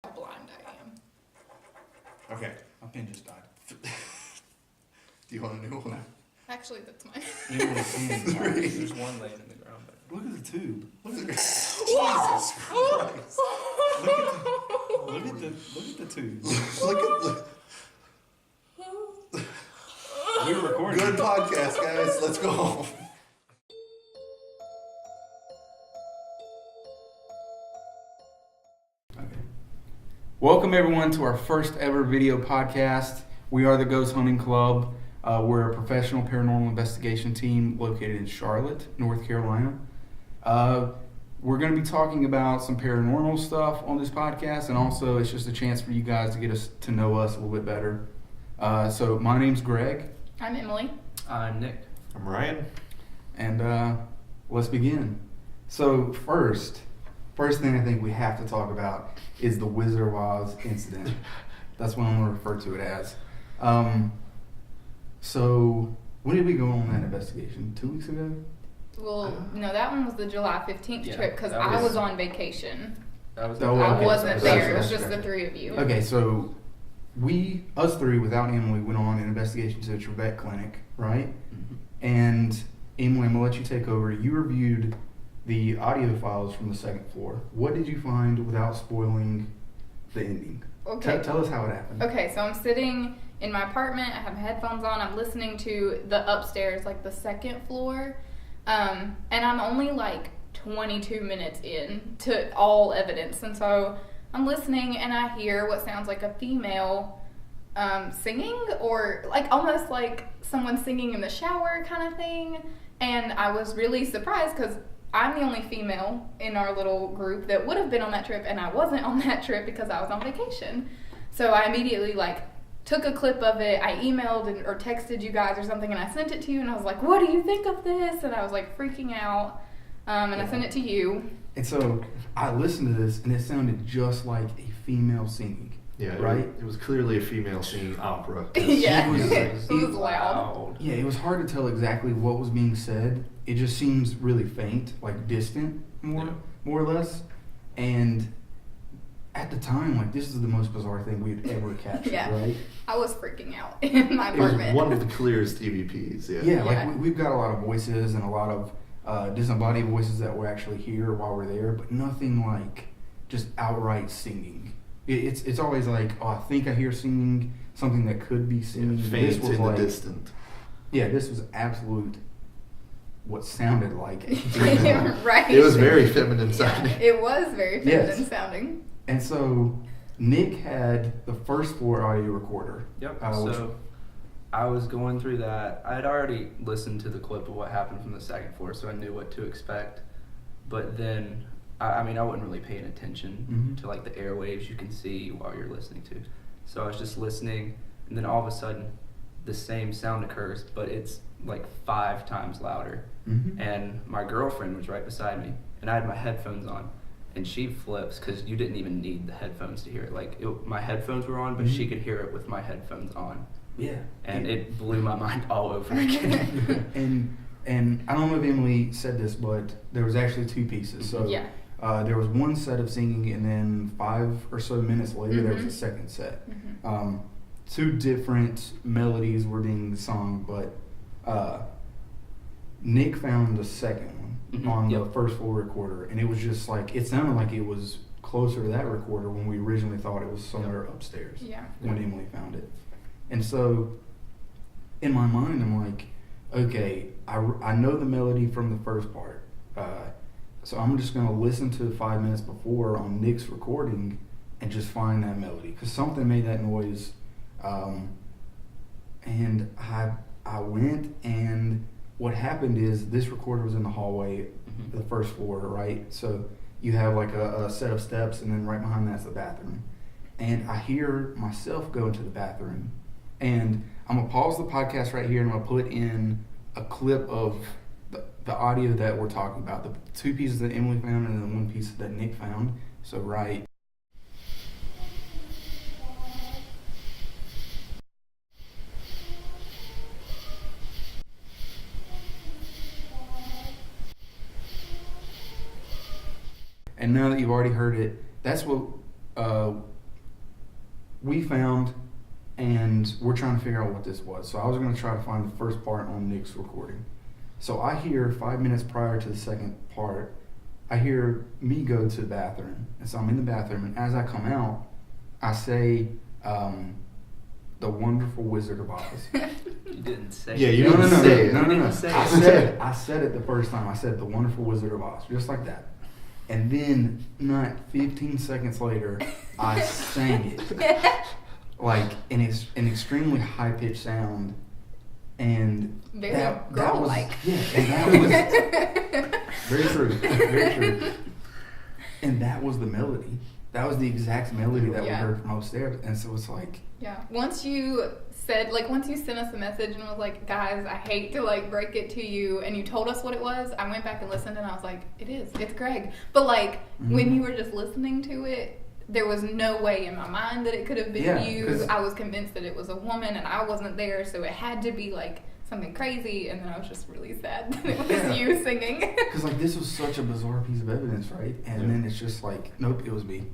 how blind I am. Okay. My pen just died. Do you want a new one? Actually, that's mine. You know what I'm saying? There's one laying in the ground back there. Look at the tube. Look at the Jesus Christ. look at the tube. Look at We were the recording. good podcast, guys. Let's go home. Okay. Welcome everyone to our first ever video podcast. We are the Ghost Hunting Club. We're a professional paranormal investigation team located in Charlotte, North Carolina. We're going to be talking about some paranormal stuff on this podcast, and also it's just a chance for you guys to get us to know us a little bit better. So my name's Greg. I'm Emily. I'm Nick. I'm Ryan. And let's begin. So first thing I think we have to talk about is the Wizard of Oz incident. That's what I'm going to refer to it as. So when did we go on that investigation? 2 weeks ago? Well, no, that one was the July 15th Yeah, trip because that I was- was on vacation. That was Oh, I okay. wasn't Sorry, there. It was sorry, just sorry. the three of you. Okay, so us three, without Emily, went on an investigation to the Trebek Clinic, right? Mm-hmm. And Emily, I'm going to let you take over. You reviewed the audio files from the second floor. What did you find without spoiling the ending? Okay. Tell us how it happened. Okay, so I'm sitting in my apartment. I have headphones on. I'm listening to the upstairs, like the second floor. And I'm only like 22 minutes in to all evidence. And so I'm listening and I hear what sounds like a female singing, or like almost like someone singing in the shower kind of thing. And I was really surprised because I'm the only female in our little group that would have been on that trip, and I wasn't on that trip because I was on vacation. So I immediately took a clip of it. I emailed or texted you guys or something, and I sent it to you, and I was like, what do you think of this? And I was like freaking out, and I sent it to you. And so I listened to this, and it sounded just like a female singing. Yeah, Right? It was clearly a female singing opera. Yeah, was- it was loud. Yeah, it was hard to tell exactly what was being said. It just seems really faint, like distant, more or less. And at the time, this is the most bizarre thing we'd ever captured, Yeah. right? I was freaking out in my It was apartment. one of the clearest EVPs. Yeah. Yeah, Yeah. we've got a lot of voices and a lot of disembodied voices that were actually here while we're there, but nothing like just outright singing. It's always like, oh, I think I hear singing, something that could be singing. Faint This was in like, the distant. yeah, this was absolute what sounded like. Right. It was very feminine sounding. Yeah, it was very feminine Yes. sounding. And so Nick had the first floor audio recorder. Yep. which- So I was going through that. I had already listened to the clip of what happened from the second floor, so I knew what to expect. But then, I wasn't really paying attention Mhm. to the airwaves you can see while you're listening to. So I was just listening, and then all of a sudden, the same sound occurs, but it's 5 times louder. Mhm. And my girlfriend was right beside me, and I had my headphones on, and she flips because you didn't even need the headphones to hear it. My headphones were on, but she Mhm. could hear it with my headphones on, Yeah. and it blew my mind all over again. And I don't know if Emily said this, but there was actually 2 pieces. So Yeah. there was one set of singing, and then 5 or so minutes later, there was Mhm. a second set. Mhm. 2 different melodies were being sung, but Nick found the second one Mhm. on the Yep. first floor recorder, and it was just it sounded like it was closer to that recorder when we originally thought it was somewhere upstairs Yeah. when Emily found it. And so in my mind, I'm like, okay, I know the melody from the first part. So I'm just going to listen to 5 minutes before on Nick's recording and just find that melody. Because something made that noise. And I went, and what happened is this recorder was in the hallway, Mhm. the first floor, right? So you have a set of steps, and then right behind that's the bathroom. And I hear myself go into the bathroom. And I'm going to pause the podcast right here, and I'm going to put in a clip of the audio that we're talking about. The 2 pieces that Emily found and then the 1 piece that Nick found. So right. And now that you've already heard it, that's what we found, and we're trying to figure out what this was. So I was going to try to find the first part on Nick's recording. So I hear 5 minutes prior to the second part, I hear me go to the bathroom. And so I'm in the bathroom, and as I come out, I say, The Wonderful Wizard of Oz. You didn't say Yeah, it. you didn't say it. No. You didn't say it. I said it the first time. I said The Wonderful Wizard of Oz, just like that. And then, not 15 seconds later, I sang it. Like, and it's an extremely high-pitched sound. And Very that was, girl-like. yeah, and that was very true, very true. And that was the melody. That was the exact melody that we heard from upstairs. And so it's like, Yeah. Once you sent us a message and was like, guys, I hate to like break it to you, and you told us what it was, I went back and listened and I was like, it's Greg. But like when you were just listening to it, there was no way in my mind that it could have been you. I was convinced that it was a woman and I wasn't there, so it had to be like something crazy, and then I was just really sad that it was you singing. Because like this was such a bizarre piece of evidence, right? And then it's just like, nope, it was me.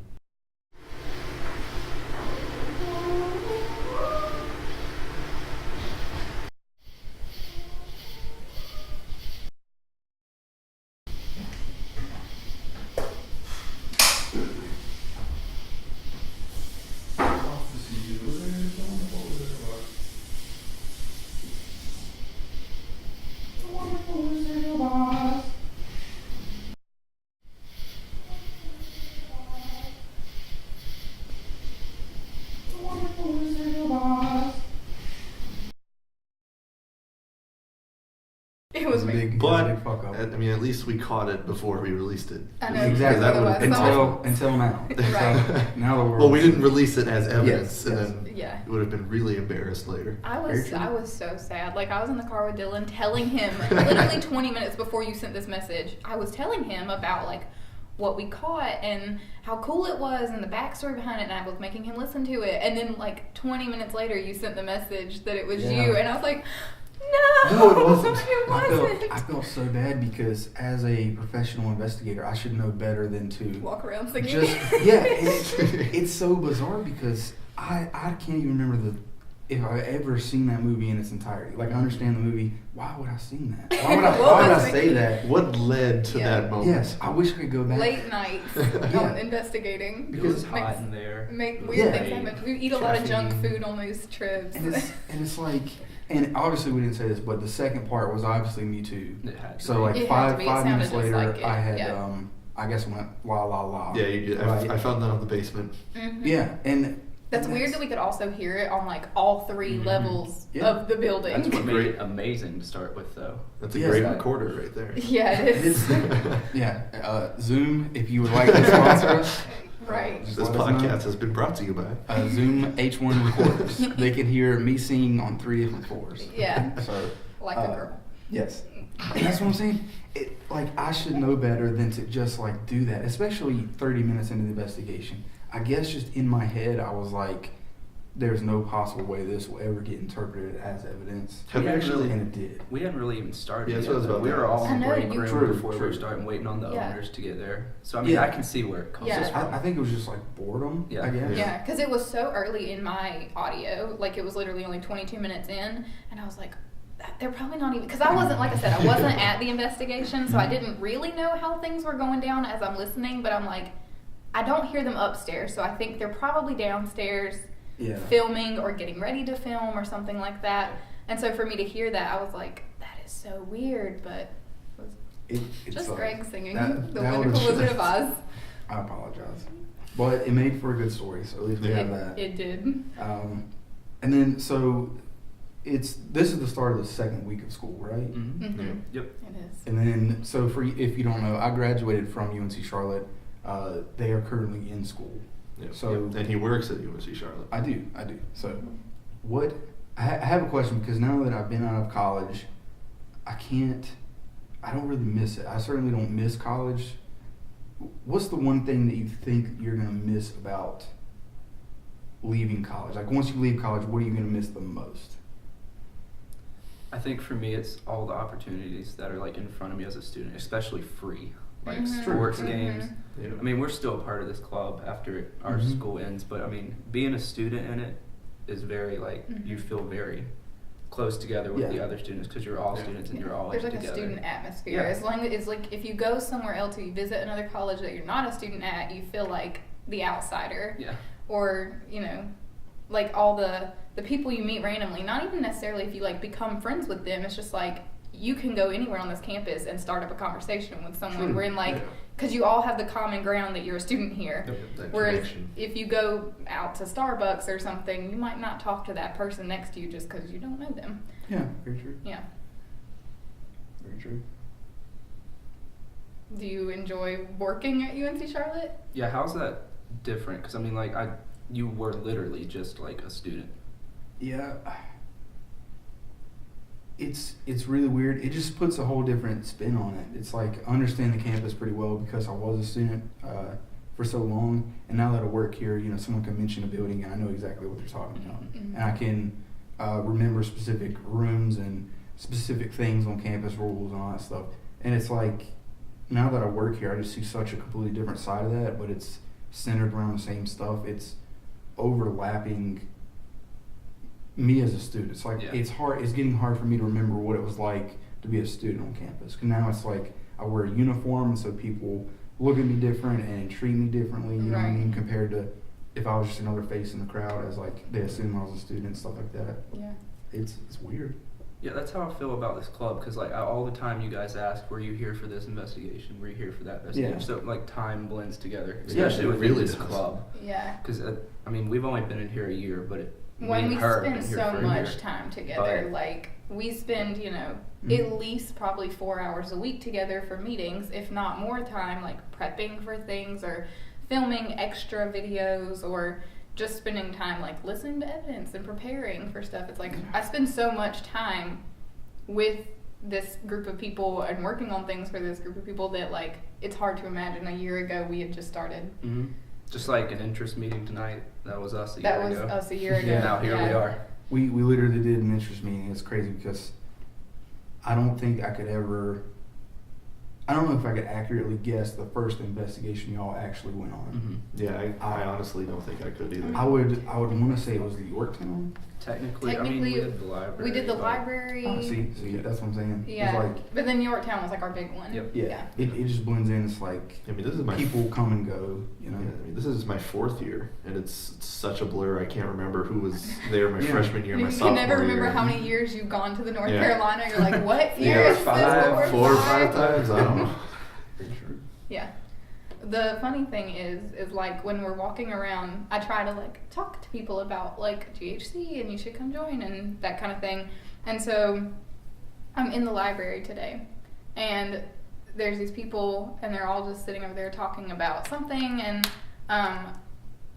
It was me. But fuck up. I mean, at least we caught it before we released it. I know. Exactly. That would've been Until now. Right. So now the world. Well, we didn't release it as evidence, Yes, and yes. then it would have been really embarrassed later. I Very true. was so sad. Like I was in the car with Dylan telling him literally 20 minutes before you sent this message, I was telling him about like what we caught and how cool it was and the backstory behind it, and I was making him listen to it, and then like 20 minutes later you sent the message that it was you, and I was like, no, it wasn't. It wasn't. I felt so bad because as a professional investigator, I should know better than to Walk around singing. It's so bizarre because I can't even remember if I ever seen that movie in its entirety. Like I understand the movie, why would I sing that? Why would I say that? What led to that moment? Yes, I wish I could go back. Late nights investigating. It was hot in there. Make weird things happen. We eat a lot of junk food on those trips. And it's like, and obviously we didn't say this, but the second part was obviously me too. It had to So be. like It had five to be. It five minutes sounded just later, like it. I had Yeah. I guess went la la la. Yeah, you did. Right? I found that on the basement. Mhm. Yeah, and That's weird that we could also hear it on like all three levels of the building. That's what made Great. it amazing to start with, though. That's a Yes. great That- recorder right there. Yeah, it is. Zoom, if you would like to sponsor us. Right. Just This let us know. podcast has been brought to you by. Zoom H1 recorders. They can hear me singing on 3 different floors. Yeah. So Like a girl. yes, and that's what I'm saying. Like I should know better than to just like do that, especially 30 minutes into the investigation. I guess just in my head, I was like, "There's no possible way this will ever get interpreted as evidence." Have you actually? And it did. We hadn't really even started Yeah, that's yet, what I was though. about We to were all ask. in the I know, break you- room True, before we true. were starting waiting on the Yeah. owners to get there. So I mean, Yeah. I can see where it comes Yeah. from. I think it was just like boredom. Yeah. I guess. Yeah, because it was so early in my audio. Like it was literally only 22 minutes in, and I was like, they're probably not even, because I wasn't, like I said, I wasn't at the investigation, so I didn't really know how things were going down as I'm listening, but I'm like, I don't hear them upstairs, so I think they're probably downstairs Yeah. filming or getting ready to film or something like that. And so for me to hear that, I was like, that is so weird, but it was It's just like- Greg singing that- The that Wonderful would've- Wizard of Oz. I apologize, but it made for a good story, so at least we have that. It did. And then so this is the start of the second week of school, right? Mhm. Mm-hmm. Yep. It is. And then so if you don't know, I graduated from UNC Charlotte. They are currently in school. Yeah. So and he works at UNC Charlotte. I do. So I have a question, because now that I've been out of college, I don't really miss it. I certainly don't miss college. What's the one thing that you think you're going to miss about leaving college? Like once you leave college, what are you going to miss the most? I think for me, it's all the opportunities that are like in front of me as a student, especially free. like Mhm. sports Mhm. games. Yeah. I mean, we're still a part of this club after our Mhm. school ends, but I mean, being a student in it is very like you Mhm. feel very close together with Yeah. the other students because you're all Yeah. students and Yeah. you're all There's like together. a student atmosphere. Yeah. As long as it's like if you go somewhere else or you visit another college that you're not a student at, you feel like the outsider. Yeah. Or, you know, like all the people you meet randomly, not even necessarily if you like become friends with them, it's just like you can go anywhere on this campus and start up a conversation with someone. True. We're in like, Yeah. because you all have the common ground that you're a student here. That Whereas connection. if you go out to Starbucks or something, you might not talk to that person next to you just because you don't know them. Yeah, very true. Yeah. Very true. Do you enjoy working at UNC Charlotte? Yeah, how's that different? Because I mean, like, you were literally just like a student. Yeah. It's really weird. It just puts a whole different spin on it. It's like I understand the campus pretty well because I was a student for so long, and now that I work here, you know, someone can mention a building and I know exactly what they're talking about, Mhm. and I can remember specific rooms and specific things on campus, rules and all that stuff. And it's like now that I work here, I just see such a completely different side of that, but it's centered around the same stuff. It's overlapping me as a student. It's like Yeah. it's getting hard for me to remember what it was like to be a student on campus. 'Cause now it's like I wear a uniform, and so people look at me different and treat me differently, you know what I Right. mean, compared to if I was just another face in the crowd, as like they assume I was a student, stuff like that. Yeah. It's weird. Yeah, that's how I feel about this club because like all the time you guys ask, were you here for this investigation? Were you here for that investigation? Yeah. So like time blends together, Yeah, especially it with really this does. club. Yeah. Because I mean, we've only been in here a year, but When we her spend been here so for a much year. time together, But- like we spend, you know, Mhm. at least probably 4 hours a week together for meetings, if not more time, like prepping for things or filming extra videos or just spending time like listening to evidence and preparing for stuff. It's like I spend so much time with this group of people and working on things for this group of people that like it's hard to imagine a year ago we had just started. Mm-hmm. Just like an interest meeting tonight, that was us a year That was ago. us a year ago. Yeah. Now here we Yeah. are. We literally did an interest meeting. It's crazy because I don't think I could ever. I don't know if I could accurately guess the first investigation y'all actually went on. Mm-hmm. Yeah, I honestly don't think I could either. I would want to say it was the Yorktown. Technically, I mean, we did the library. We did the but- library. Oh, see, that's what I'm saying. Yeah, It's like, but then Yorktown was like our big one. Yep. yeah, it just blends in. It's like I mean, this is my people come and go, you Yeah, know. I mean, this is my 4th year, and it's such a blur. I can't remember who was there my Yeah. freshman year, my You sophomore can never remember year. how many years you've gone to the North Yeah. Carolina. You're like, what year Yeah, is this? 5, 4 or 5 times. I don't know. Pretty sure. Yeah. The funny thing is like when we're walking around, I try to like talk to people about like GHC and you should come join and that kind of thing. And so I'm in the library today and there's these people and they're all just sitting over there talking about something and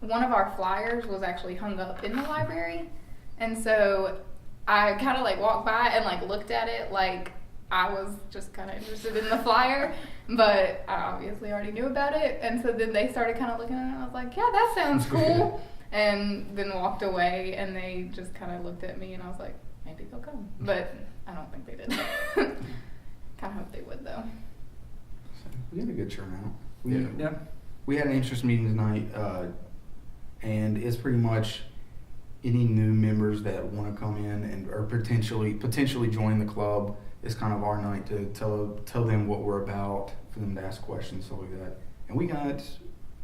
one of our flyers was actually hung up in the library. And so I kind of like walked by and like looked at it like I was just kind of interested in the flyer, but I obviously already knew about it. And so then they started kind of looking at it and I was like, yeah, that sounds cool. And then walked away and they just kind of looked at me and I was like, maybe they'll come. But I don't think they did. Kind of hope they would though. So we had a good turnout. Yeah. We had an interest meeting tonight, and it's pretty much any new members that want to come in and or potentially join the club. It's kind of our night to tell them what we're about, for them to ask questions, stuff like that. And we got,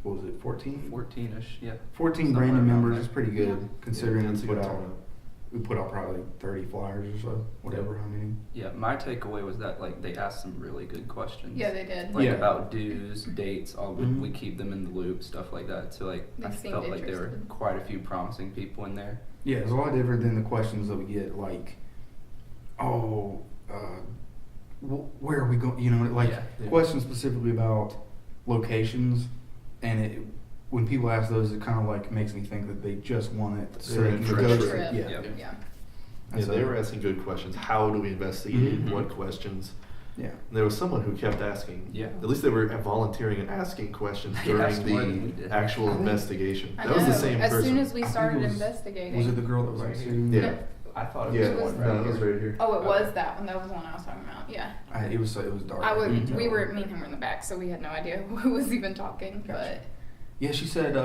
what was it, 14? 14-ish, yeah. 14 Somewhere brand new around members. there. It's pretty good, Yeah. considering that's a good turnout. we put out probably 30 flyers or so, whatever. I mean, Yeah, my takeaway was that like they asked some really good questions. Yeah, they did. Like Yeah. about dues, dates, all Mhm. we keep them in the loop, stuff like that. So like They I seemed felt like there were interested. quite a few promising people in there. yeah, it's a lot different than the questions that we get, like, where are we going? You know, like Yeah. questions specifically about locations, and when people ask those, it kind of like makes me think that they just want it so they can Certain go trip. to it. Yeah. Yeah. Yeah. And Yeah, so- they were asking good questions. How do we investigate? Mhm. What questions? Yeah. And there was someone who kept asking. Yeah. At least they were volunteering and asking questions They asked during more than we the did. actual I think- investigation. I That was the know. same As person. soon as we I think started it was- investigating. Was it the girl that was like sitting? Yeah. I thought it Yeah, was one no, right it was here. right here. Oh, it was that one. That was the one I was talking about. Yeah. It was dark. I would. couldn't We tell. were. Me and him were in the back, so we had no idea who was even talking. Gotcha. Yeah, she said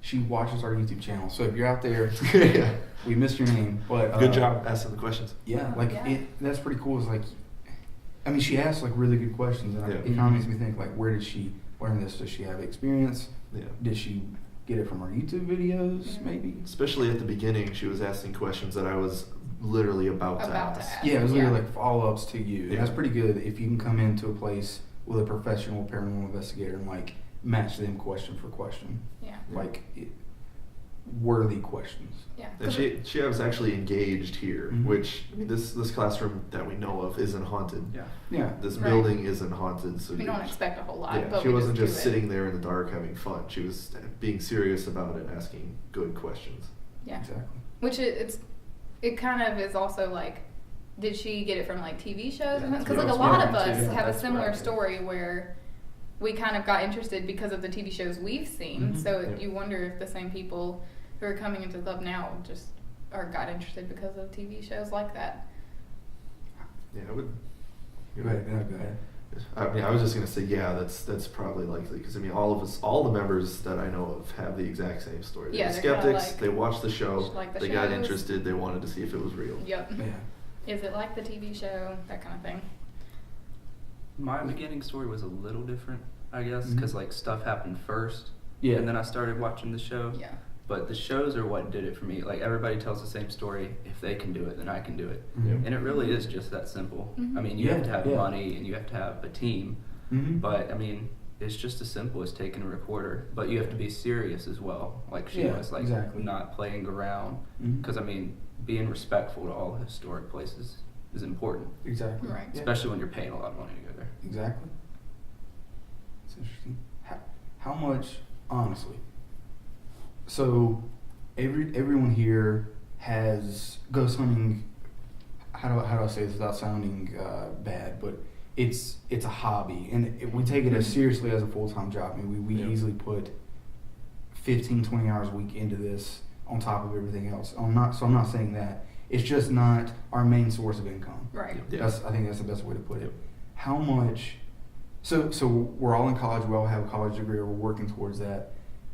she watches our YouTube channel. So if you're out there, Yeah. we missed your name, but Good job asking the questions. Yeah, like Yeah. that's pretty cool. Is like, I mean, she asked like really good questions, and Yeah. it kind of makes me think like, where did she learn this? Does she have experience? Yeah. Did she get it from our YouTube videos? Yeah. Maybe. Especially at the beginning, she was asking questions that I was literally about to About to ask. ask. Yeah, it was Yeah. literally like follow-ups to you. Yeah. That's pretty good if you can come into a place with a professional paranormal investigator and like match them question for question, Yeah. like worthy questions. Yeah. And she was actually engaged here, Mhm. which I mean, this classroom that we know of isn't haunted. Yeah. Yeah. This Right. building isn't haunted, so we don't expect a whole lot. yeah, but she we wasn't just do it. sitting there in the dark having fun. She was being serious about it, asking good questions. Yeah. Exactly. Which it kind of is also like, did she get it from like TV shows? Yeah, Because yeah, like a it's lot of mine too. us Yeah, have a that's similar right. story where we kind of got interested because of the TV shows we've seen. Mhm. So Yeah. you wonder if the same people who are coming into the club now just got interested because of TV shows like that. Yeah, I would. Go ahead. No, go ahead. I mean, I was just gonna say, yeah, that's probably likely because I mean, all the members that I know of have the exact same story. Yeah, They're they're kinda skeptics. like- they watched the show. just like the they got shows. interested. They wanted to see if it was real. Yep. Yeah. Is it like the TV show? That kind of thing. My beginning story was a little different, I guess, Mhm. because like stuff happened first, Yeah. and then I started watching the show. Yeah. But the shows are what did it for me. Like everybody tells the same story. If they can do it, then I can do it. Mhm. And it really is just that simple. Mhm. I mean, you have to have Yeah. money and you have to have a team. Mhm. But I mean, it's just as simple as taking a recorder. But you have to be serious as well. Like she Yeah, was, like exactly. not playing around. Mhm. Because I mean, being respectful to all historic places is important, Exactly. Right. Yeah. especially when you're paying a lot of money to go there. Exactly. It's interesting. How much, honestly? So, everyone here has ghost hunting. How do I say this without sounding bad? But it's a hobby, and we take it as seriously as a full-time job. I mean, we Yeah. easily put 15, 20 hours a week into this on top of everything else. I'm not saying that. It's just not our main source of income. Right. Yeah. I think that's the best way to put it. How much? So we're all in college. We all have a college degree, or we're working towards that,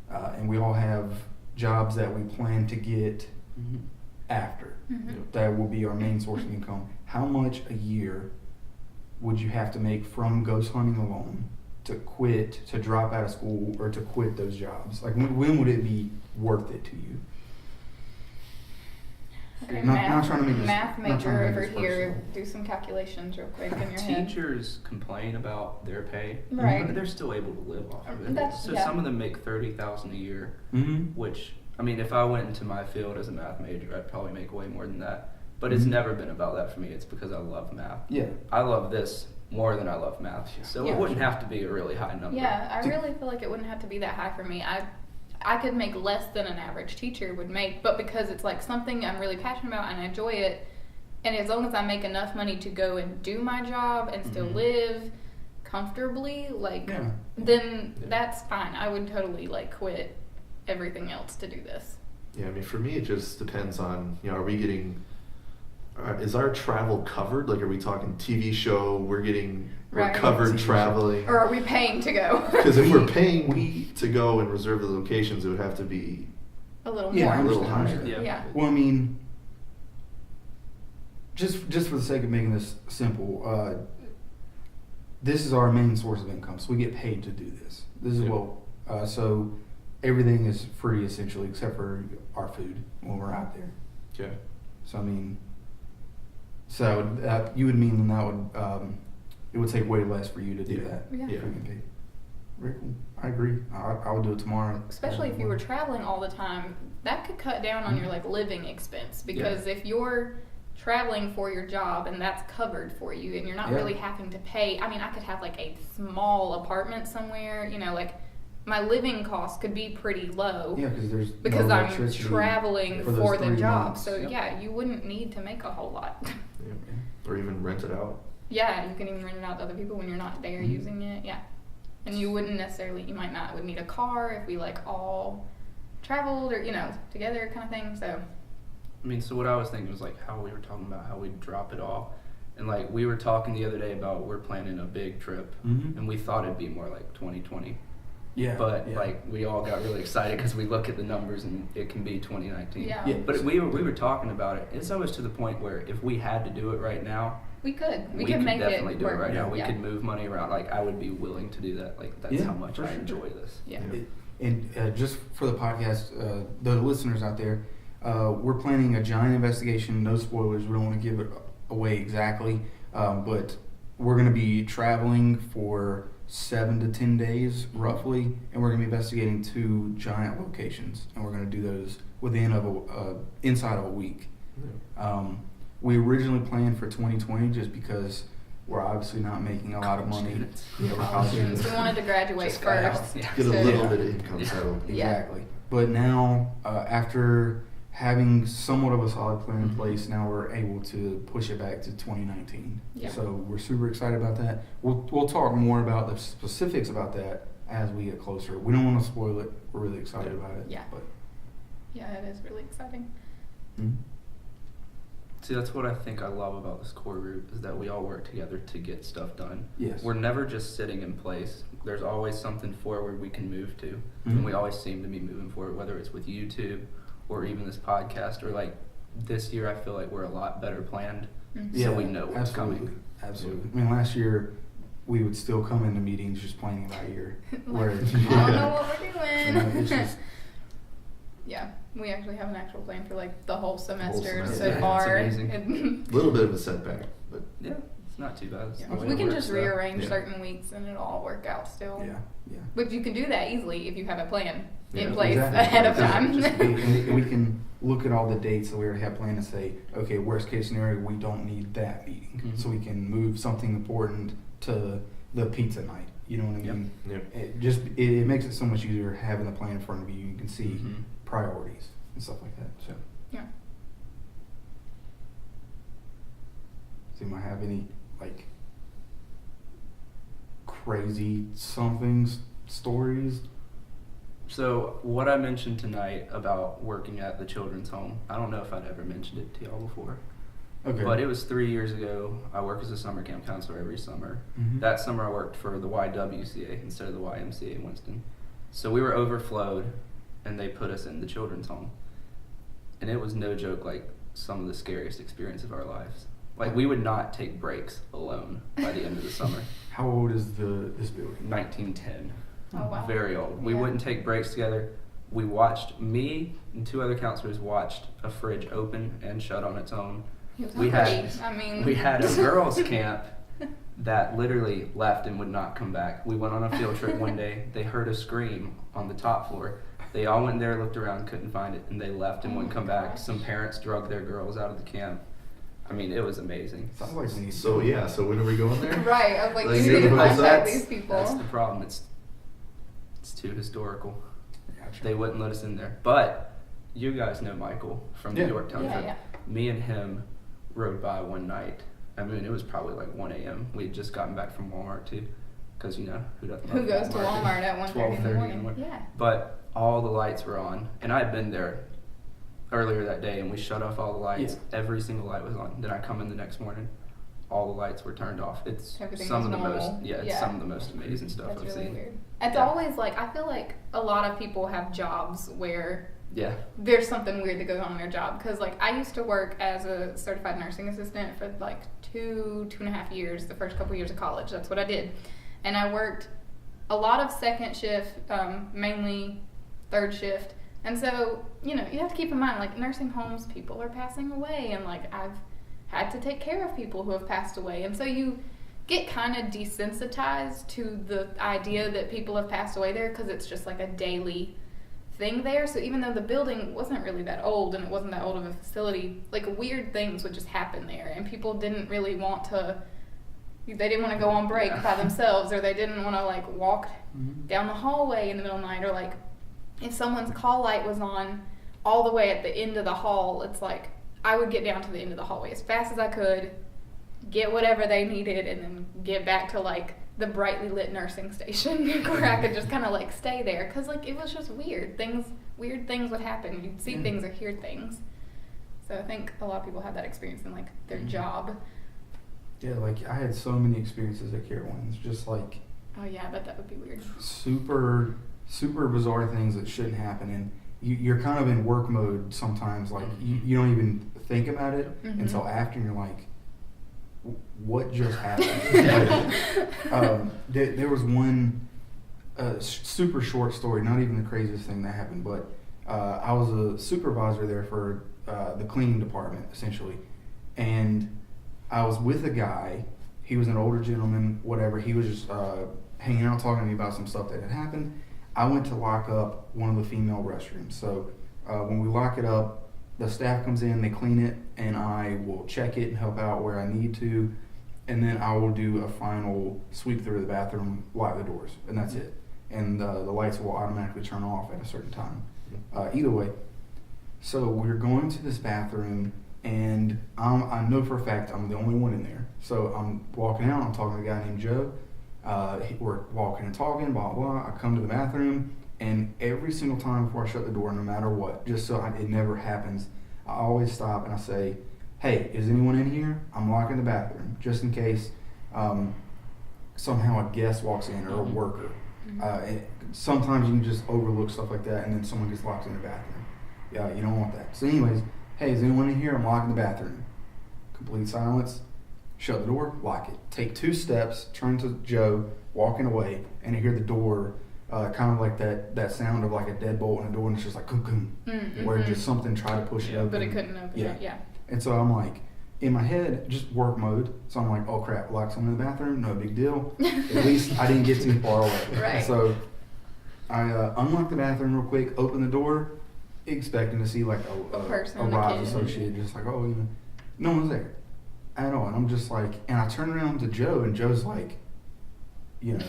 and we all have jobs that we plan to get after. Mhm. That will be our main source of income. How much a year would you have to make from ghost hunting alone to drop out of school, or to quit those jobs? Like when would it be worth it to you? Okay, Not trying to make this- math not trying to major make over this here. personal. Do some calculations real quick in your head. Teachers complain about their pay, Right. but they're still able to live off of it. That's- So yeah. some of them make $30,000 a year, Mm-hmm. which I mean, if I went into my field as a math major, I'd probably make way more than that. But it's Mhm. never been about that for me. It's because I love math. Yeah. I love this more than I love math, so Yeah. it wouldn't have to be a really high number. Yeah, I really feel like it wouldn't have to be that high for me. I could make less than an average teacher would make, but because it's like something I'm really passionate about and I enjoy it, and as long as I make enough money to go and do my job and still Mhm. live comfortably, like Yeah. then Yeah. that's fine. I would totally like quit everything else to do this. Yeah, I mean, for me, it just depends on, are we getting, is our travel covered? Like, are we talking TV show, we're Right. covered TV show. traveling? Or are we paying to go? Because if we're paying to go and reserve the locations, it would have to be A little Yeah, more. a little understand. higher. Yeah. Yeah. Well, I mean, just for the sake of making this simple, this is our main source of income, so we get paid to do this. This is Yeah. so everything is free essentially, except for our food when we're out there. Okay. So I mean, you would mean that would it would take way less for you to do Yeah. that. Yeah. If we can pay. Very cool. I agree. I would do it tomorrow. Especially if you were traveling all the time, that could cut down on your like living expense, because if you're traveling for your job and that's covered for you and you're not Yeah. really having to pay. I mean, I could have like a small apartment somewhere, like my living costs could be pretty low Yeah, there's because no I'm electricity traveling for those for the 3 job. months. So Yep. yeah, you wouldn't need to make a whole lot. Yeah. Or even rent it out. Yeah, you can even rent it out to other people when you're not there Mhm. using it. Yeah. And you would not need a car if we like all traveled or, together kind of thing. So I mean, so what I was thinking was like how we were talking about how we'd drop it all. And like we were talking the other day about we're planning a big trip, Mm-hmm. and we thought it'd be more like 2020. Yeah. But yeah. like we all got really excited because we look at the numbers and it can be 2019. Yeah. Yeah. But we were talking about it. It's almost to the point where if we had to do it right now, We could. We could could make definitely it do it work. right now. We Yeah. could move money around. Like I would be willing to do that. Like that's Yeah, how much for I sure. enjoy this. Yeah. And just for the podcast, the listeners out there, we're planning a giant investigation. No spoilers. We don't want to give it away exactly, but we're going to be traveling for 7 to 10 days roughly, and we're going to be investigating 2 giant locations, and we're going to do those within inside of a week. We originally planned for 2020 just because we're obviously not making a lot of money. Students. Yeah, we're College college students. students. We wanted to graduate Just got out. first. Yeah. Get a So- little Yeah. bit of income Yeah. settled. Yeah. Exactly. But now, after having somewhat of a solid plan in Mhm. place, now we're able to push it back to 2019. Yeah. So we're super excited about that. We'll talk more about the specifics about that as we get closer. We don't want to spoil it. We're really excited Yeah. about it. Yeah. But, Yeah, it is really exciting. See, that's what I think I love about this core group is that we all work together to get stuff done. Yes. We're never just sitting in place. There's always something forward we can move to. Mhm. And we always seem to be moving forward, whether it's with YouTube or even this podcast or like this year I feel like we're a lot better planned. Mhm. So we know what's absolutely. coming. Absolutely. I mean, last year we would still come into meetings just planning about a year. Where I don't know what we're doing. You know, it's just- Yeah, we actually have an actual plan for like the whole semester semester. so Yeah, it's far. amazing. And- A little bit of a setback, but Yeah, it's not too bad. It's yeah, the way we it can works, just so. rearrange Yeah. certain weeks and it'll all work out still. Yeah. Yeah. But you can do that easily if you have a plan in Yeah, place exactly. ahead of Just time. and we can look at all the dates that we already have planned and say, okay, worst case scenario, we don't need that meeting. Mhm. So we can move something important to the pizza night. You know what I Yep. mean? yeah. It makes it so much easier having the plan in front of you. You can see Mhm. priorities and stuff like that. So, Yeah. does anyone have any like crazy somethings, stories? So what I mentioned tonight about working at the children's home, I don't know if I'd ever mentioned it to y'all before. Okay. But it was 3 years ago. I work as a summer camp counselor every summer. Mhm. That summer I worked for the YWCA instead of the YMCA in Winston. So we were overflowed and they put us in the children's home. And it was no joke like some of the scariest experience of our lives. Like we would not take breaks alone by the end of the summer. How old is this building? 1910. Oh, wow. Very old. We Yeah. wouldn't take breaks together. We watched, me and 2 other counselors watched a fridge open and shut on its own. It was We great. had- I mean, We had a girls' camp that literally left and would not come back. We went on a field trip one day. They heard a scream on the top floor. They all went there, looked around, couldn't find it, and they left and Oh wouldn't my come back. gosh. Some parents drugged their girls out of the camp. I mean, it was amazing. Sounds like we need So yeah, so when are we going there? Right, I was like, Like, you you need to know, contact that's- these people. That's the problem. It's too historical. Gotcha. They wouldn't let us in there. But you guys know Michael from Yeah. the Yorktown Yeah, trip. yeah. Me and him rode by one night. I mean, it was probably like 1 a.m. We had just gotten back from Walmart too, because you know who doesn't. Who love goes to Walmart at 1:30 in the 12:30 morning? Yeah. But all the lights were on, and I had been there earlier that day, and we shut off all the lights. Yeah. Every single light was on. Then I come in the next morning, all the lights were turned off. It's Everything some was of the normal. most, yeah, it's Yeah. some of the most amazing stuff That's I've really seen. weird. It's Yeah. always like, I feel like a lot of people have jobs where Yeah. there's something weird that goes on in their job. Because, like, I used to work as a certified nursing assistant for like 2.5 years, the first couple years of college. That's what I did. And I worked a lot of second shift, mainly third shift. And so, you know, you have to keep in mind, like, nursing homes, people are passing away. And, like, I've had to take care of people who have passed away. And so you get kind of desensitized to the idea that people have passed away there because it's just like a daily thing there. So even though the building wasn't really that old and it wasn't that old of a facility, like weird things would just happen there, and people didn't really want to. They didn't want to go on break Yeah. by themselves, or they didn't want to like walk Mhm. down the hallway in the middle of the night, or like if someone's call light was on all the way at the end of the hall, it's like I would get down to the end of the hallway as fast as I could, get whatever they needed, and then get back to like the brightly lit nursing station where I could just kind of like stay there, because like it was just weird things would happen. You'd see Yeah. things or hear things. So I think a lot of people have that experience in like their job. Yeah, like I had so many experiences at Carolines, just like Oh yeah, I bet that would be weird. super bizarre things that shouldn't happen, and you're kind of in work mode sometimes. Like you don't even think about it until after, and you're like, what just happened? There was one super short story, not even the craziest thing that happened, but I was a supervisor there for the cleaning department, essentially. And I was with a guy. He was an older gentleman, whatever. He was just hanging out, talking to me about some stuff that had happened. I went to lock up one of the female restrooms. So when we lock it up, the staff comes in, they clean it, and I will check it and help out where I need to. And then I will do a final sweep through the bathroom, lock the doors, and that's it. And the lights will automatically turn off at a certain time. Either way. So we're going to this bathroom, and I know for a fact I'm the only one in there. So I'm walking out, I'm talking to a guy named Joe. We're walking and talking, blah, blah. I come to the bathroom, and every single time before I shut the door, no matter what, just so it never happens, I always stop and I say, hey, is anyone in here? I'm locking the bathroom, just in case somehow a guest walks in or a worker. Sometimes you can just overlook stuff like that, and then someone gets locked in the bathroom. Yeah, you don't want that. So anyways, hey, is anyone in here? I'm locking the bathroom. Complete silence. Shut the door, lock it. Take 2 steps, turn to Joe, walking away, and I hear the door, kind of like that sound of like a deadbolt in a door, and it's just like, boom, where just something tried to push it open. But it couldn't open it, yeah. And so I'm like, in my head, just work mode. So I'm like, oh crap, lock someone in the bathroom, no big deal. At least I didn't get too far away. Right. So I unlock the bathroom real quick, open the door, expecting to see like a person, a Rise associate, just like, oh, no one's there at all. And I'm just like, and I turn around to Joe, and Joe's like, and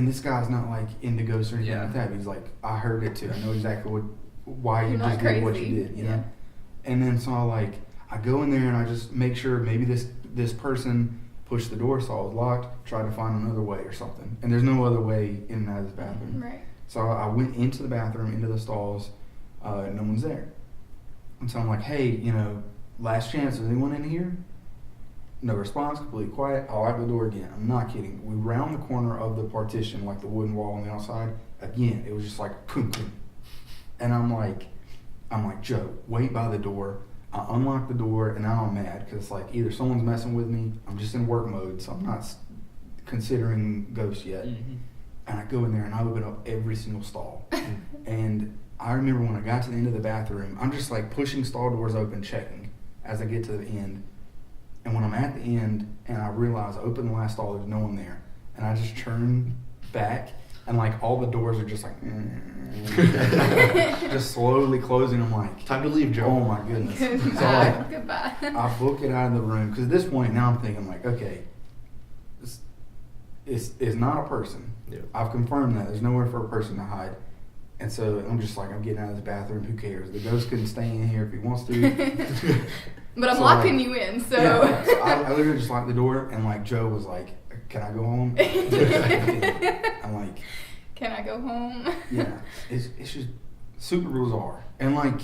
this guy's not like into ghosts or anything like that. He's like, I heard it too. I know exactly why you just did what you did, you know? And then so I go in there and I just make sure maybe this person pushed the door, saw it was locked, tried to find another way or something. And there's no other way in and out of this bathroom. Right. So I went into the bathroom, into the stalls, no one's there. And so I'm like, hey, last chance, is anyone in here? No response, completely quiet. I'll lock the door again. I'm not kidding. We round the corner of the partition, like the wooden wall on the outside. Again, it was just like, boom, boom. And I'm like, Joe, wait by the door. I unlock the door, and now I'm mad because it's like either someone's messing with me, I'm just in work mode, so I'm not considering ghosts yet. And I go in there and I open up every single stall. And I remember when I got to the end of the bathroom, I'm just like pushing stall doors open, checking as I get to the end. And when I'm at the end and I realize I open the last stall, there's no one there. And I just turn back, and like all the doors are just like, just slowly closing. I'm like, time to leave, Joe. Oh my goodness. Goodbye. Goodbye. I book it out of the room, because at this point now I'm thinking like, okay, it's not a person. Yeah. I've confirmed that there's nowhere for a person to hide. And so I'm just like, I'm getting out of this bathroom. Who cares? The ghost couldn't stay in here if he wants to. But I'm So, locking you in, so. Yeah, so I literally just locked the door, and like Joe was like, can I go home? I'm like, can I go home? yeah, it's just super bizarre. And like,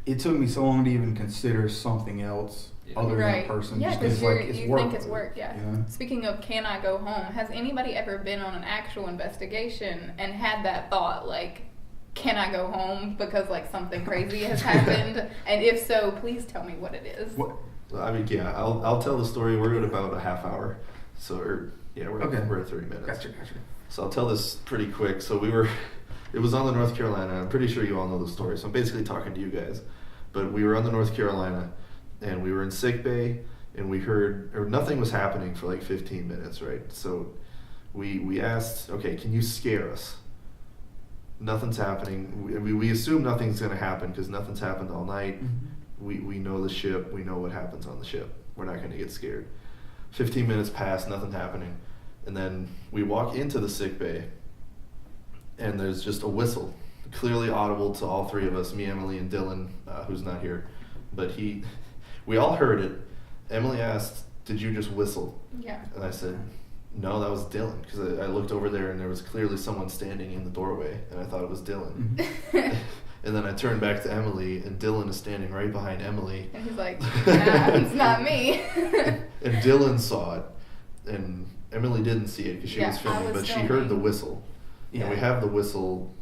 it took me so long to even consider something else other than a person. Yeah, just because you work. think it's work, yeah. Speaking of can I go home, has anybody ever been on an actual investigation and had that thought, like, can I go home because like something crazy has happened? And if so, please tell me what it is. I'll tell the story. We're at about a half hour. We're at 30 minutes. Gotcha. So I'll tell this pretty quick. So it was on the North Carolina. I'm pretty sure you all know the story. So I'm basically talking to you guys. But we were on the North Carolina, and we were in sick bay, and we heard, or nothing was happening for like 15 minutes, right? So we asked, okay, can you scare us? Nothing's happening. We assume nothing's going to happen because nothing's happened all night. We know the ship. We know what happens on the ship. We're not going to get scared. 15 minutes pass, nothing happening. And then we walk into the sick bay, and there's just a whistle, clearly audible to all 3 of us, me, Emily, and Dylan, who's not here. But we all heard it. Emily asked, did you just whistle? Yeah. And I said, no, that was Dylan, because I looked over there and there was clearly someone standing in the doorway, and I thought it was Dylan. And then I turned back to Emily, and Dylan is standing right behind Emily. And he's like, nah, it's not me. And Dylan saw it, and Emily didn't see it because she Yeah, was filming, I was but she filming. heard the whistle. Yeah. And we have the whistle.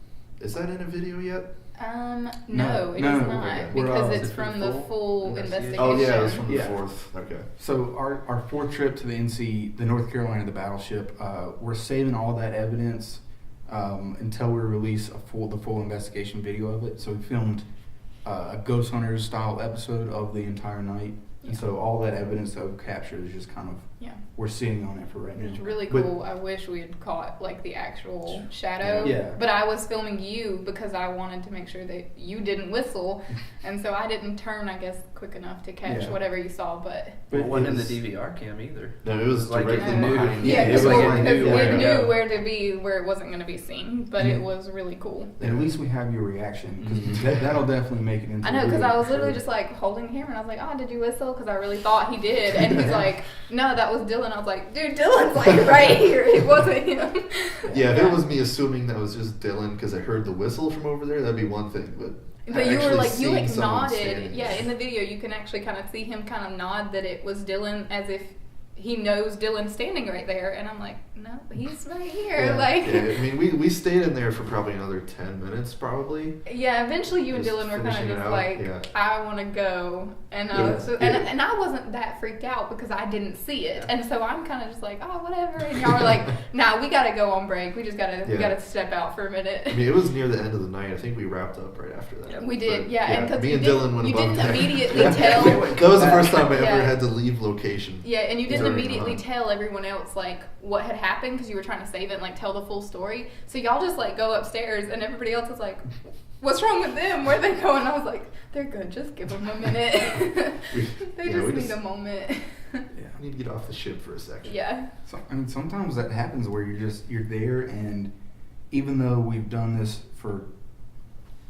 Is that in a video yet? No, it is no, not okay. because Is it's it for from the the full full investigation? investigation. Oh yeah, it was from the Yeah. 4th. Okay. So our fourth trip to the North Carolina, the battleship, we're saving all that evidence until we release the full investigation video of it. So we filmed a Ghost Hunters style episode of the entire night. And so all that evidence that we've captured is just kind of, Yeah. we're sitting on it for right now. It's really But- cool. I wish we had caught like the actual shadow. Yeah. But I was filming you because I wanted to make sure that you didn't whistle, and so I didn't turn, I guess, quick enough to catch Yeah. whatever you saw. But But It wasn't in the it's- DVR cam either. No, it was Like, directly it knew- behind. yeah, it because was we, like- because where to we go. knew where to be, where it wasn't going to be seen. But it Yeah. was really cool. And at least we have your reaction because Mhm. that'll definitely make it into I the know, because video I was for literally sure. just like holding the camera, and I was like, "Oh, did you whistle?" Because I really thought he did, and he's like, "No, that was Dylan." I was like, "Dude, Dylan's like right here. It wasn't him." Yeah, if it was me assuming that was just Dylan because I heard the whistle from over there, that'd be one thing. But you were actually like, you seeing like someone nodded. standing Yeah, there- in the video, you can actually kind of see him kind of nod that it was Dylan, as if he knows Dylan standing right there. And I'm like, no, he's right here. Yeah, Like, yeah, I mean, we stayed in there for probably another 10 minutes, probably. yeah, eventually you and Just Dylan were kind finishing of it just out, like, yeah. I want to go. And, Yeah, so, yeah. and I wasn't that freaked out because I didn't see it. And so I'm kind of just like, oh, whatever. And y'all were like, nah, we got to go on break. We just got to we Yeah. got to step out for a minute. I mean, it was near the end of the night. I think we wrapped up right after that. We did, But, yeah, and 'cause me you and didn't- Dylan went you above didn't deck. immediately Yeah. tell- That was the first time I Yeah. ever had to leave location. Yeah, and you didn't during immediately the hunt. tell everyone else like what had happened because you were trying to save it and like tell the full story. So y'all just like go upstairs and everybody else is like, "What's wrong with them? Where are they going?" I was like, "They're good. Just give them a minute. They Yeah, we just need just- a moment." Yeah. I need to get off the ship for a second. Yeah. So, I mean, sometimes that happens where you're there, and even though we've done this for,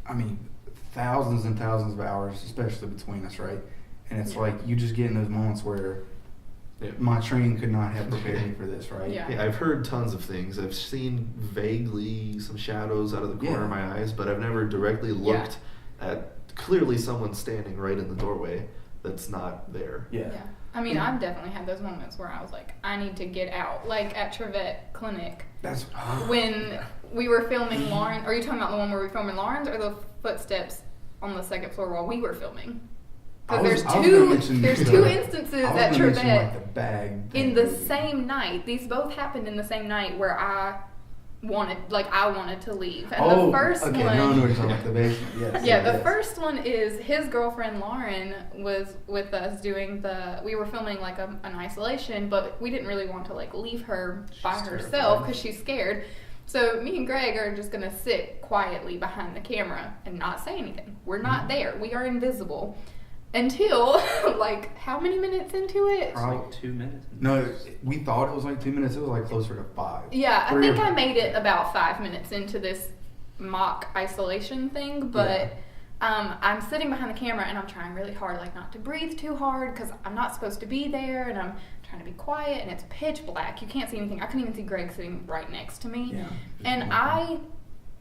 I mean, thousands and thousands of hours, especially between us, right? And it's Yeah. like you just get in those moments where Yeah. my training could not have prepared me for this, right? Yeah. Yeah, I've heard tons of things. I've seen vaguely some shadows out of the corner Yeah. of my eyes, but I've never directly looked at clearly someone standing right in the doorway that's not there. Yeah. Yeah. I mean, I've definitely had those moments where I was like, I need to get out. Like at Trevette Clinic, That's when we were filming Lauren. Are you talking about the one where we were filming Lauren's, or the footsteps on the second floor while we were filming? I Because was there's gonna two. mention There's the- two instances I was at gonna mention, Trevette like, the bag in thing. the same night. These both happened in the same night where I wanted to leave. And the first okay, one. no, no, you're talking about the basement. Yes. Yeah, the yes. first one is his girlfriend Lauren was with us doing we were filming like an isolation, but we didn't really want to like leave her by She's herself terrified. because she's scared. So me and Greg are just gonna sit quietly behind the camera and not say anything. We're not there. We are invisible until like how many minutes into it? Probably- Like 2 minutes. No, we thought it was like 2 minutes. It was like closer to 5. Yeah, I 3 think or I 5. made it about 5 minutes into this mock isolation thing, but I'm sitting behind the camera and I'm trying really hard, like not to breathe too hard because I'm not supposed to be there, and I'm trying to be quiet, and it's pitch black. You can't see anything. I couldn't even see Greg sitting right next to me. Yeah. And I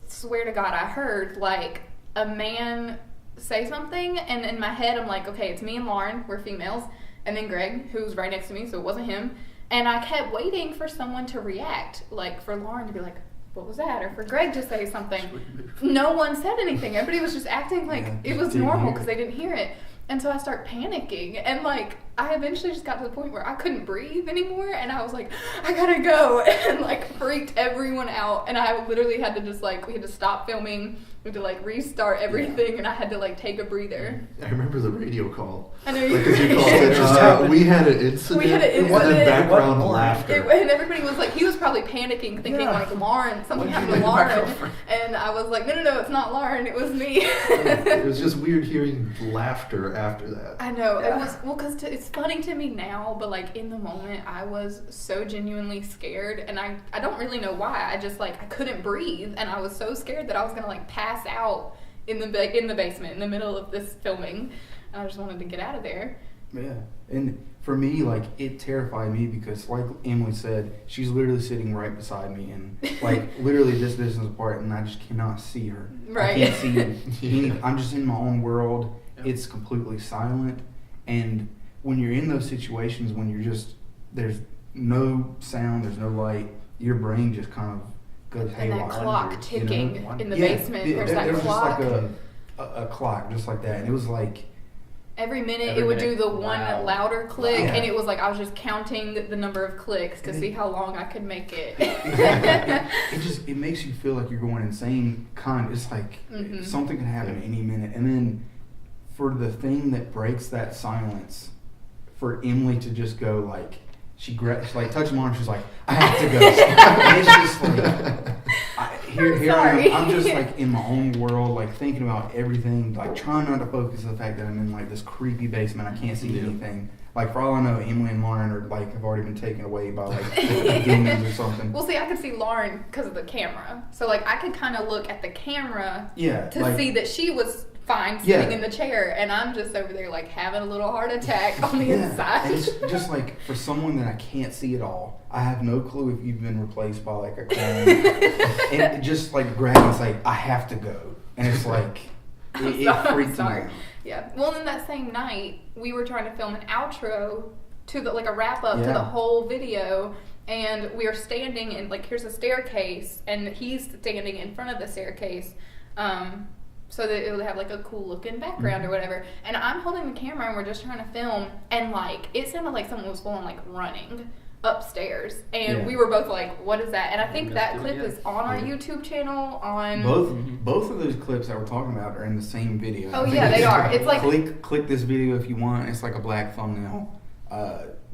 swear to God, I heard like a man say something, and in my head I'm like, okay, it's me and Lauren, we're females, and then Greg, who's right next to me, so it wasn't him. And I kept waiting for someone to react, like for Lauren to be like, what was that? Or for Greg to say something. No one said anything. Everybody was just acting like Yeah, it was didn't normal hear because it. they didn't hear it. And so I start panicking, and like I eventually just got to the point where I couldn't breathe anymore, and I was like, I gotta go, and like freaked everyone out. And I literally had to just like, we had to stop filming, we had to like restart everything, and I had to like take a breather. I remember the radio call. I know Like, as you called you. it, just happened. we had an incident. We had an And incident. then background It wasn't laughter. And everybody was like, he was probably panicking, thinking Yeah. like Lauren, something Like, happened to my Lauren. girlfriend. And I was like, no, it's not Lauren, it was me. It was just weird hearing laughter after that. I know, it Yeah. was, well, because it's funny to me now, but like in the moment, I was so genuinely scared, and I don't really know why. I just like, I couldn't breathe, and I was so scared that I was gonna like pass out in the basement in the middle of this filming. And I just wanted to get out of there. Yeah, and for me, like, it terrified me because, like Emily said, she's literally sitting right beside me, and like literally this distance apart, and I just cannot see her. Right. I can't see any. I'm just in my own world. Yep. It's completely silent, and when you're in those situations, when you're just there's no sound, there's no light, your brain just kind of goes haywire. And that clock ticking in the basement. There There's clock. Just like a clock, just like that, and it was like. Every minute it would do the one louder click, Yeah. and it was like I was just counting the number of clicks to see how long I could make it. It makes you feel like you're going insane. It's like something can happen any minute, and then for the thing that breaks that silence, for Emily to just go like she like touch him on, she's like, I have to go. And it's just like here I'm just like in my own world, like thinking about everything, like trying not to focus on the fact that I'm in like this creepy basement. I can't see anything. Like for all I know, Emily and Lauren are like have already been taken away by like demons or something. Well, see, I could see Lauren because of the camera, so like I could kind of look at the camera to like, see that she was fine sitting in the chair, and I'm just over there like having a little heart attack on the inside. And it's just like for someone that I can't see at all, I have no clue if you've been replaced by like a clone. And just like Greg is like, I have to go, and it's like it freaks me out. Yeah. Well, then that same night, we were trying to film an outro to like a wrap up to the whole video, and we are standing in like here's a staircase, and he's standing in front of the staircase. So that it would have like a cool looking background or whatever. And I'm holding the camera and we're just trying to film, and like it sounded like someone was going like running upstairs, and we were both like, what is that? And I think that clip is on our YouTube channel both of those clips that we're talking about are in the same video. Oh yeah, they are. It's like click this video if you want. It's like a black thumbnail.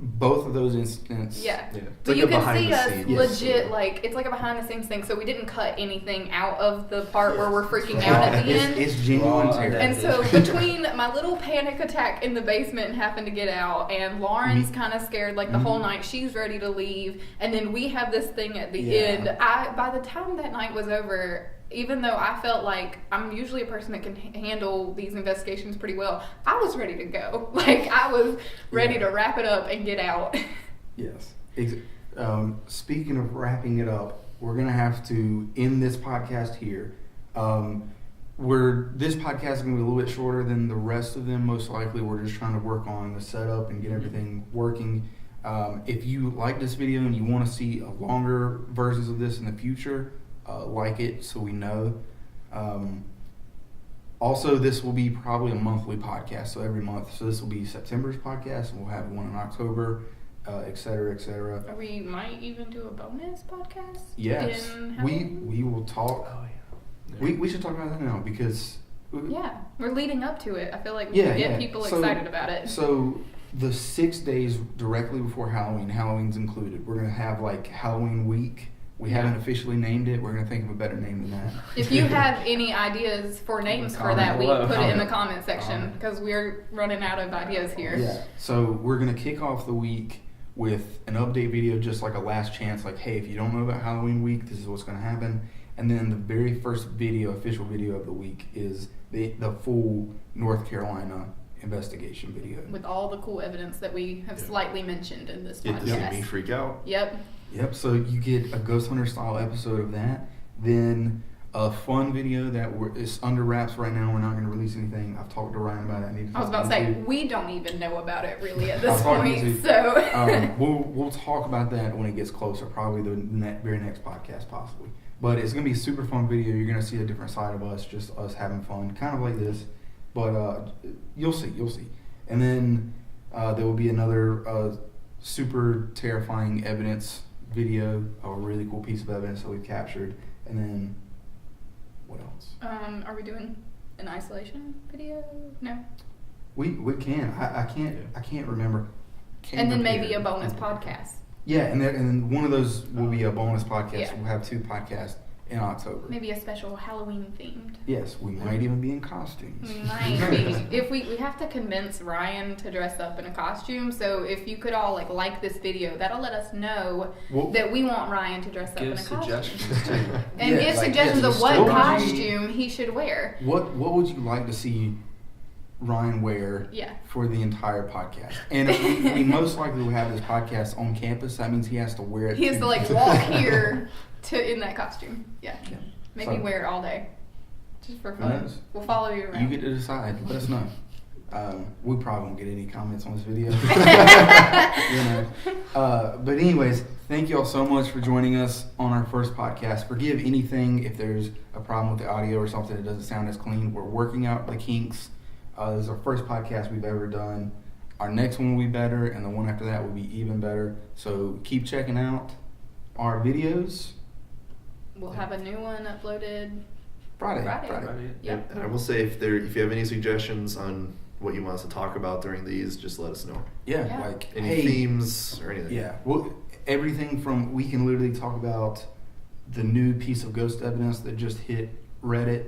Both of those instances. Yeah. But like you can see us legit, like, it's like a behind the scenes thing, so we didn't cut anything out of the part where we're freaking out at the end. It's genuine terror. And so between my little panic attack in the basement and having to get out, and Lauren's kind of scared like the whole night, she's ready to leave, and then we have this thing at the end. By the time that night was over, even though I felt like I'm usually a person that can handle these investigations pretty well, I was ready to go. Like, I was ready to wrap it up and get out. Yes. Speaking of wrapping it up, we're going to have to end this podcast here. This podcast is going to be a little bit shorter than the rest of them, most likely. We're just trying to work on the setup and get everything working. If you like this video and you want to see longer versions of this in the future, like it so we know. Also, this will be probably a monthly podcast, so every month. So this will be September's podcast, and we'll have one in October, et cetera, et cetera. Or we might even do a bonus podcast. Yes, we will talk. Oh yeah. We should talk about that now because we're leading up to it. I feel like we can get people excited about it. So the 6 days directly before Halloween's included. We're gonna have like Halloween week. We haven't officially named it. We're going to think of a better name than that. If you have any ideas for names for that week, put it in the comment section because we're running out of ideas here. Yeah. So we're going to kick off the week with an update video, just like a last chance. Like, hey, if you don't know about Halloween week, this is what's going to happen. And then the very first official video of the week is the full North Carolina investigation video. With all the cool evidence that we have slightly mentioned in this podcast. It doesn't me freak out. Yep, so you get a Ghost Hunter style episode of that. Then a fun video that is under wraps right now. We're not going to release anything. I've talked to Ryan about it. I was about to say, we don't even know about it really at this point. So we'll talk about that when it gets closer, probably the very next podcast possibly. But it's going to be a super fun video. You're going to see a different side of us, just us having fun, kind of like this. But you'll see. And then there will be another super terrifying evidence video, a really cool piece of evidence that we've captured. And then what else? Are we doing an isolation video? No. We can. I can't remember. And then maybe a bonus podcast. Yeah, and then one of those will be a bonus podcast. Yeah. We'll have 2 podcasts in October. Maybe a special Halloween themed. Yes, we might even be in costumes. We might be. If we have to convince Ryan to dress up in a costume, so if you could all like this video, that'll let us know that we want Ryan to dress up in a costume. Give suggestions too. And give suggestions of what costume he should wear. What would you like to see Ryan wear Yeah. for the entire podcast. And we most likely will have this podcast on campus. That means he has to wear it. He has to like walk here in that costume. Yeah. Yeah. Make So- me wear it all day. Just for Who fun. knows? We'll follow you around. You get to decide. Let us know. We probably won't get any comments on this video. But anyways, thank you all so much for joining us on our first podcast. Forgive anything if there's a problem with the audio or something that doesn't sound as clean. We're working out the kinks. This is our first podcast we've ever done. Our next one will be better, and the one after that will be even better. So keep checking out our videos. We'll have a new one uploaded Friday. Friday. Yeah. And I will say, if you have any suggestions on what you want us to talk about during these, just let us know. Yeah, Yeah. like Any hey, themes or anything. yeah, well, everything from we can literally talk about the new piece of ghost evidence that just hit Reddit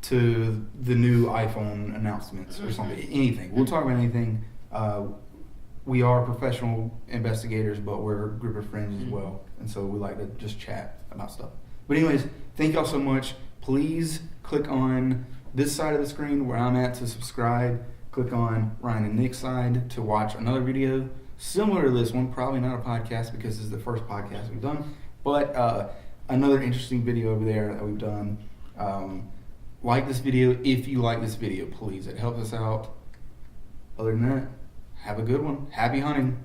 to the new iPhone announcements or something. Anything. We'll talk about anything. We are professional investigators, but we're a group of friends as well, and so we like to just chat about stuff. But anyways, thank y'all so much. Please click on this side of the screen where I'm at to subscribe. Click on Ryan and Nick's side to watch another video similar to this one. Probably not a podcast because this is the first podcast we've done, but another interesting video over there that we've done. Like this video if you like this video, please. It helps us out. Other than that, have a good one. Happy hunting.